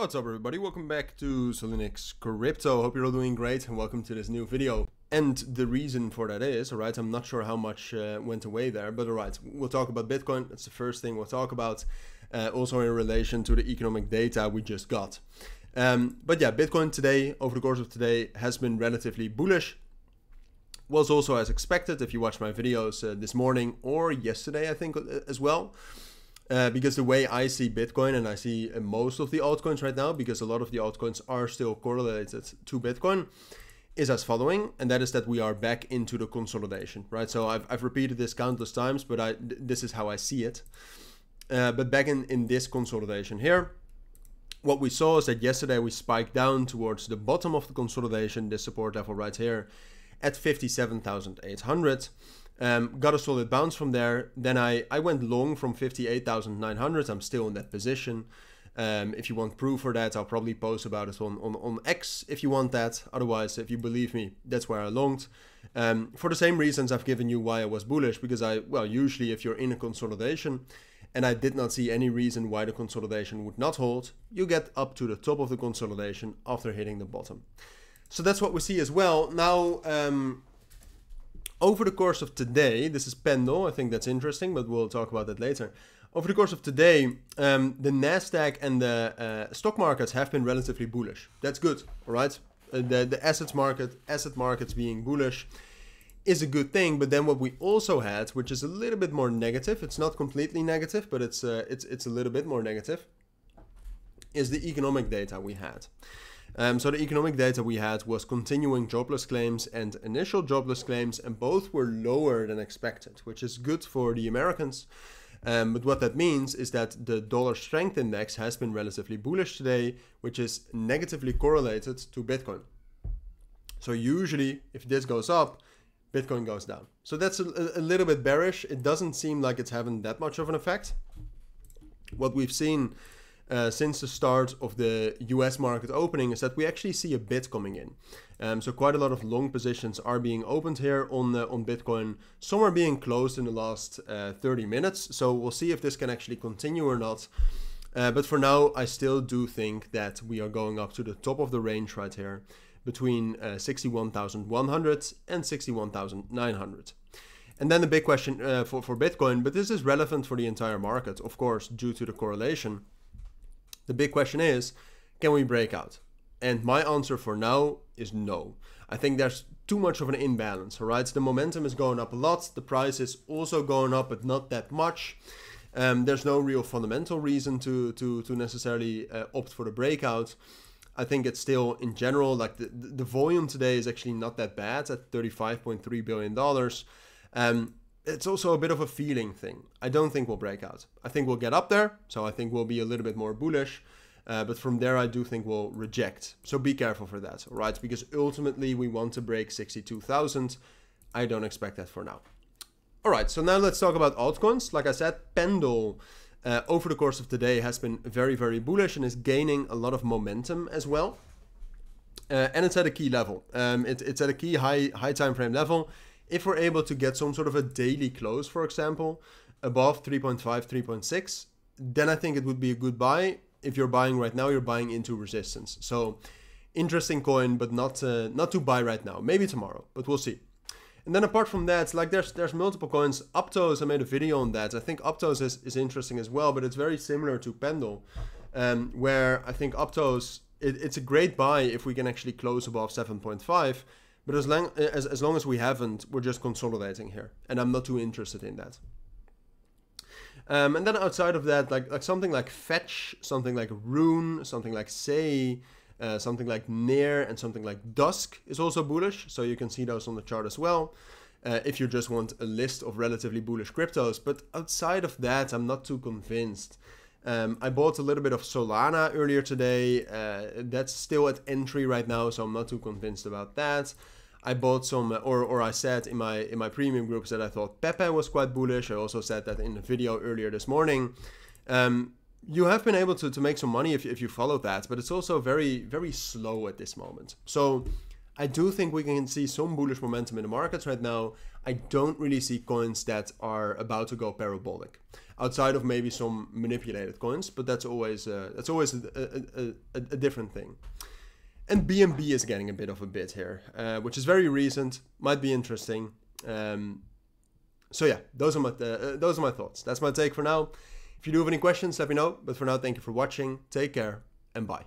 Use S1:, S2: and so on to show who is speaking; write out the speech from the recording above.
S1: What's up everybody, welcome back to Cilinix Crypto. Hope you're all doing great and welcome to this new video. And the reason for that is, alright, I'm not sure how much went away there, but alright, we'll talk about Bitcoin. That's the first thing we'll talk about, also in relation to the economic data we just got. But yeah, Bitcoin today, over the course of today, has been relatively bullish. Was also as expected if you watched my videos this morning or yesterday, I think, as well. Because the way I see Bitcoin, and I see most of the altcoins right now, because a lot of the altcoins are still correlated to Bitcoin, is as following, and that is that we are back into the consolidation, right? So I've repeated this countless times, but this is how I see it. But back in this consolidation here, what we saw is that yesterday we spiked down towards the bottom of the consolidation, this support level right here, at 57,800. Got a solid bounce from there. Then I went long from 58,900. I'm still in that position. If you want proof for that, I'll probably post about it on X if you want that. Otherwise, if you believe me, that's where I longed. For the same reasons I've given you why I was bullish, because usually if you're in a consolidation, and I did not see any reason why the consolidation would not hold, you get up to the top of the consolidation after hitting the bottom. So that's what we see as well. Now, over the course of today, this is Pendle, I think that's interesting, but we'll talk about that later. Over the course of today, the Nasdaq and the stock markets have been relatively bullish. That's good, all right? The asset markets being bullish is a good thing, but then what we also had, which is a little bit more negative, it's not completely negative, but it's a little bit more negative, is the economic data we had. So the economic data we had was continuing jobless claims and initial jobless claims, and both were lower than expected, which is good for the Americans. But what that means is that the dollar strength index has been relatively bullish today, which is negatively correlated to Bitcoin. So usually if this goes up, Bitcoin goes down. So that's a little bit bearish. It doesn't seem like it's having that much of an effect. What we've seen since the start of the US market opening is that we actually see a bid coming in. So quite a lot of long positions are being opened here on Bitcoin. Some are being closed in the last 30 minutes. So we'll see if this can actually continue or not. But for now, I still do think that we are going up to the top of the range right here between 61,100 and 61,900. And then the big question for Bitcoin, but this is relevant for the entire market, of course, due to the correlation. The big question is, can we break out? And my answer for now is no. I think there's too much of an imbalance, all right? The momentum is going up a lot. The price is also going up, but not that much. There's no real fundamental reason to necessarily opt for the breakout. I think it's still, in general, like the volume today is actually not that bad at $35.3 billion. It's also a bit of a feeling thing. I don't think we'll break out. I think we'll get up there, so I think we'll be a little bit more bullish. But from there, I do think we'll reject. So be careful for that, all right? Because ultimately, we want to break 62,000. I don't expect that for now. All right, so now let's talk about altcoins. Like I said, Pendle, over the course of today, has been very, very bullish and is gaining a lot of momentum as well. And it's at a key level. It's at a key high time frame level. If we're able to get some sort of a daily close, for example, above 3.5, 3.6, then I think it would be a good buy. If you're buying right now, you're buying into resistance. So interesting coin, but not to buy right now. Maybe tomorrow, but we'll see. And then apart from that, like there's multiple coins. Aptos, I made a video on that. I think Aptos is interesting as well, but it's very similar to Pendle, where I think Aptos, it's a great buy if we can actually close above 7.5. But as long as we haven't, we're just consolidating here. And I'm not too interested in that. And then outside of that, like something like Fetch, something like Rune, something like Say, something like Near, and something like Dusk is also bullish. So you can see those on the chart as well. If you just want a list of relatively bullish cryptos. But outside of that, I'm not too convinced. I bought a little bit of Solana earlier today. That's still at entry right now, so I'm not too convinced about that. I bought some, or I said in my premium groups that I thought Pepe was quite bullish. I also said that in the video earlier this morning. You have been able to make some money if you follow that, but it's also very, very slow at this moment. So I do think we can see some bullish momentum in the markets right now. I don't really see coins that are about to go parabolic, outside of maybe some manipulated coins, but that's always a different thing. And BNB is getting a bit of a bid here, which is very recent, might be interesting. So yeah, those are my thoughts. That's my take for now. If you do have any questions, let me know. But for now, thank you for watching. Take care and bye.